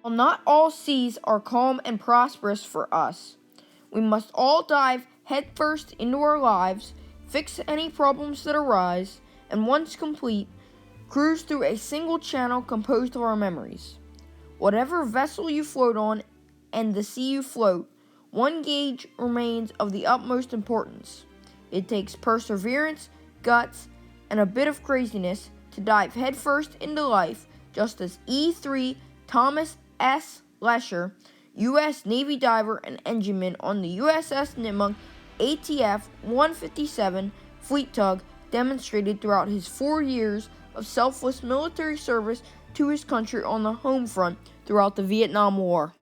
While not all seas are calm and prosperous for us, we must all dive headfirst into our lives, fix any problems that arise, and once complete, cruise through a single channel composed of our memories. Whatever vessel you float on and the sea you float, one gauge remains of the utmost importance. It takes perseverance, guts, and a bit of craziness to dive headfirst into life, just as E3 Thomas S. Lesher, U.S. Navy diver and engineman on the USS Nipmuc ATF 157 fleet tug, demonstrated throughout his 4 years of selfless military service to his country on the home front throughout the Vietnam War.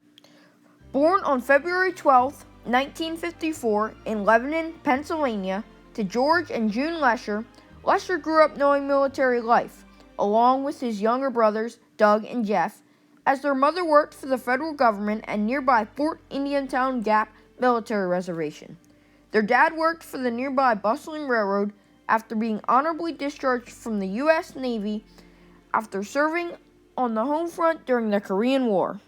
Born on February 12, 1954 in Lebanon, Pennsylvania, to George and June Lesher, Lesher grew up knowing military life, along with his younger brothers, Doug and Jeff, as their mother worked for the federal government at nearby Fort Indiantown Gap Military Reservation. Their dad worked for the nearby bustling railroad after being honorably discharged from the U.S. Navy after serving on the home front during the Korean War.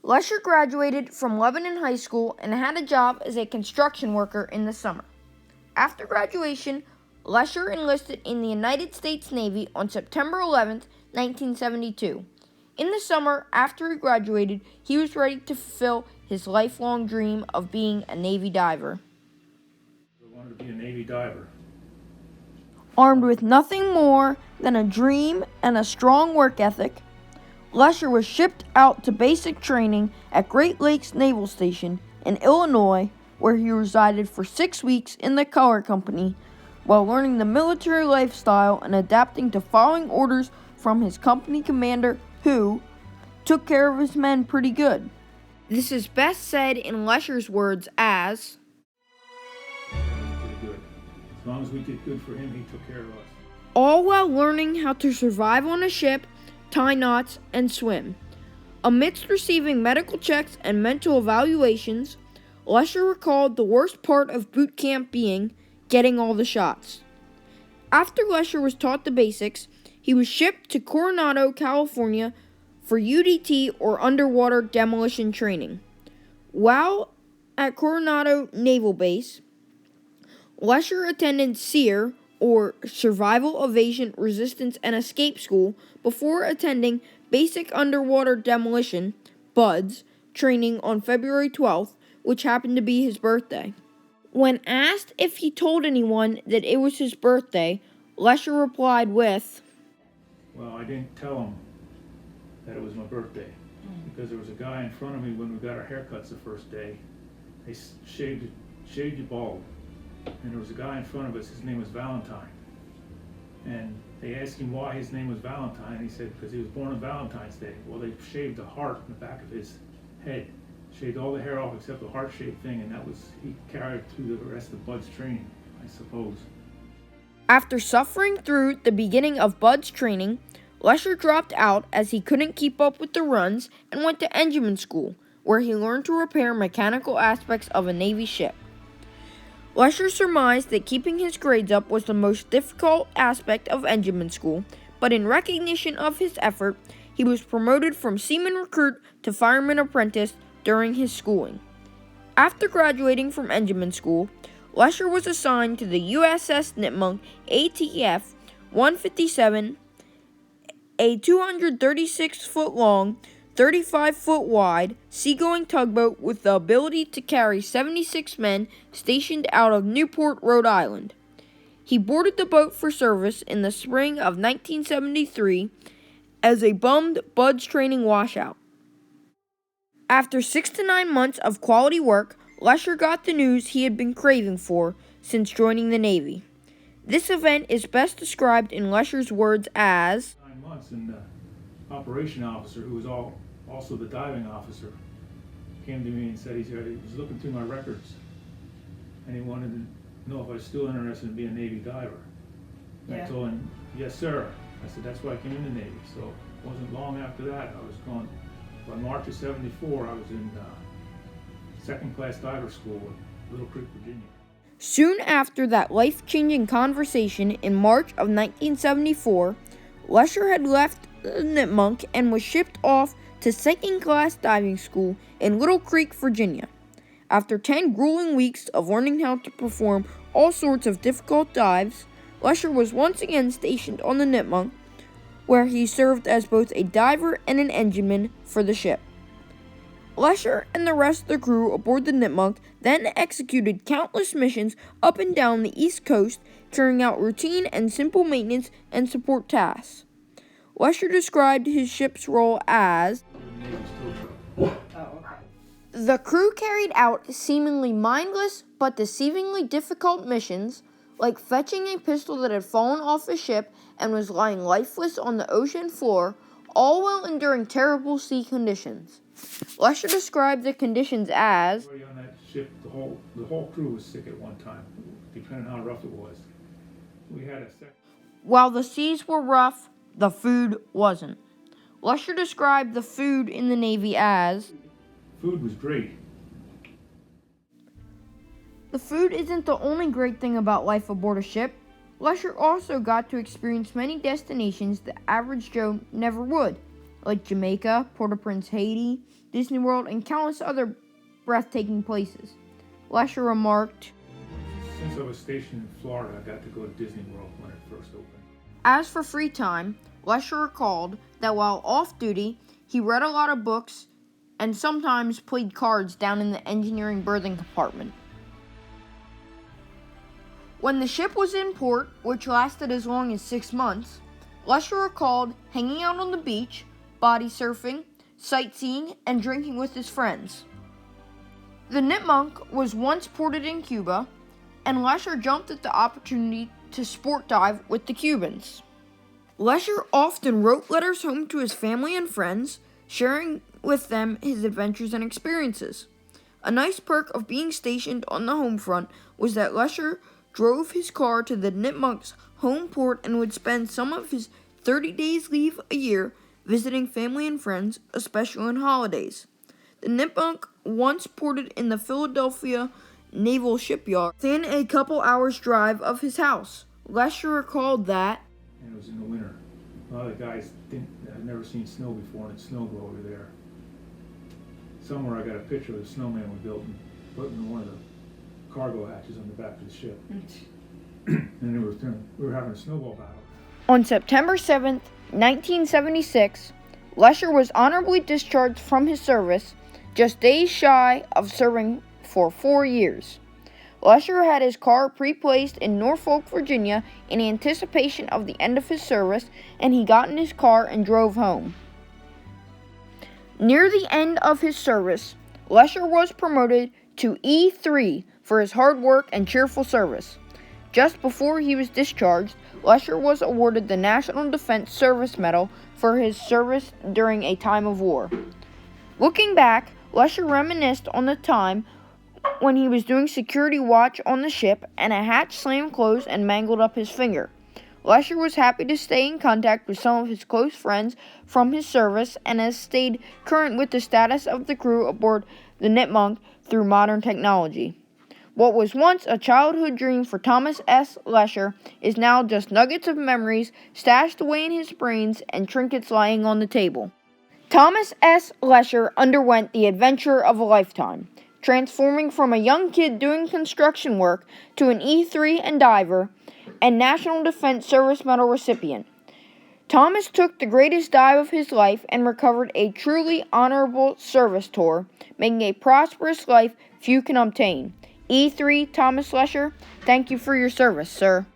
Lesher graduated from Lebanon High School and had a job as a construction worker in the summer. After graduation, Lesher enlisted in the United States Navy on September 11, 1972. In the summer after he graduated, he was ready to fulfill his lifelong dream of being a Navy diver. I wanted to be a Navy diver. Armed with nothing more than a dream and a strong work ethic, Lesher was shipped out to basic training at Great Lakes Naval Station in Illinois, where he resided for 6 weeks in the color company while learning the military lifestyle and adapting to following orders from his company commander, who took care of his men pretty good. This is best said in Lesher's words as, Pretty good. As long as we did good for him, he took care of us. all while learning how to survive on a ship, tie knots, and swim. Amidst receiving medical checks and mental evaluations, Lesher recalled the worst part of boot camp being getting all the shots. After Lesher was taught the basics, he was shipped to Coronado, California for UDT or underwater demolition training. While at Coronado Naval Base, Lesher attended SEER or Survival, Evasion, Resistance, and Escape School before attending Basic Underwater Demolition, BUDS, training on February 12th, which happened to be his birthday. When asked if he told anyone that it was his birthday, Lesher replied with, Well, I didn't tell him that it was my birthday because there was a guy in front of me when we got our haircuts the first day. They shaved you bald. And there was a guy in front of us, his name was Valentine. And they asked him why his name was Valentine, and he said because he was born on Valentine's Day. Well, they shaved the heart in the back of his head, shaved all the hair off except the heart-shaped thing, and that was, he carried through the rest of Bud's training, I suppose. After suffering through the beginning of Bud's training, Lesher dropped out as he couldn't keep up with the runs and went to engineman school, where he learned to repair mechanical aspects of a Navy ship. Lesher surmised that keeping his grades up was the most difficult aspect of engineman school, but in recognition of his effort, he was promoted from seaman recruit to fireman apprentice during his schooling. After graduating from engineman school, Lesher was assigned to the USS Nipmuc ATF 157, a 236-foot-long, 35-foot-wide seagoing tugboat with the ability to carry 76 men stationed out of Newport, Rhode Island. He boarded the boat for service in the spring of 1973 as a bummed Bud's training washout. After 6 to 9 months of quality work, Lesher got the news he had been craving for since joining the Navy. This event is best described in Lesher's words as, 9 months, and the operation officer, who was also the diving officer, came to me and said he was looking through my records and he wanted to know if I was still interested in being a Navy diver. And I told him, yes sir. I said, that's why I came in the Navy. So it wasn't long after that, I was gone. By March of '74, I was in second class diver school at Little Creek, Virginia. Soon after that life-changing conversation in March of 1974, Lesher had left the Nipmunk and was shipped off to second-class diving school in Little Creek, Virginia. After 10 grueling weeks of learning how to perform all sorts of difficult dives, Lesher was once again stationed on the Nipmunk, where he served as both a diver and an engineman for the ship. Lesher and the rest of the crew aboard the Nipmunk then executed countless missions up and down the East Coast, carrying out routine and simple maintenance and support tasks. Lesher described his ship's role as, "The crew carried out seemingly mindless but deceivingly difficult missions, like fetching a pistol that had fallen off a ship and was lying lifeless on the ocean floor, all while enduring terrible sea conditions." Lesher described the conditions as, Everybody on that ship, the whole crew was sick at one time, depending on how rough it was. We had a "While the seas were rough, the food wasn't." Lesher described the food in the Navy as, food was great. "The food isn't the only great thing about life aboard a ship. Lesher also got to experience many destinations the average Joe never would, like Jamaica, Port-au-Prince, Haiti, Disney World, and countless other breathtaking places." Lesher remarked, Since I was stationed in Florida, I got to go to Disney World when it first opened. As for free time, Lesher recalled that while off duty, he read a lot of books and sometimes played cards down in the engineering berthing compartment. When the ship was in port, which lasted as long as 6 months, Lesher recalled hanging out on the beach, body surfing, sightseeing, and drinking with his friends. The Nipmunk was once ported in Cuba, and Lesher jumped at the opportunity to sport dive with the Cubans. Lesher often wrote letters home to his family and friends, sharing with them his adventures and experiences. A nice perk of being stationed on the home front was that Lesher drove his car to the Nipmunk's home port and would spend some of his 30 days leave a year visiting family and friends, especially on holidays. The Nipmunk once ported in the Philadelphia Naval Shipyard, within a couple hours' drive of his house. Lesher recalled that, And it was in the winter. A lot of the guys had never seen snow before, and it snowed over there. Somewhere I got a picture of the snowman we built and put in one of the cargo hatches on the back of the ship. And we were having a snowball battle. On September 7th, 1976, Lesher was honorably discharged from his service, just days shy of serving for 4 years. Lesher had his car pre-placed in Norfolk, Virginia in anticipation of the end of his service, and he got in his car and drove home. Near the end of his service, Lesher was promoted to E3 for his hard work and cheerful service. Just before he was discharged, Lesher was awarded the National Defense Service Medal for his service during a time of war. Looking back, Lesher reminisced on the time when he was doing security watch on the ship and a hatch slammed closed and mangled up his finger. Lesher was happy to stay in contact with some of his close friends from his service and has stayed current with the status of the crew aboard the Nipmunk through modern technology. What was once a childhood dream for Thomas S. Lesher is now just nuggets of memories stashed away in his brains and trinkets lying on the table. Thomas S. Lesher underwent the adventure of a lifetime, transforming from a young kid doing construction work to an E3 and diver and National Defense Service Medal recipient. Thomas took the greatest dive of his life and recovered a truly honorable service tour, making a prosperous life few can obtain. E3 Thomas Lesher, thank you for your service, sir.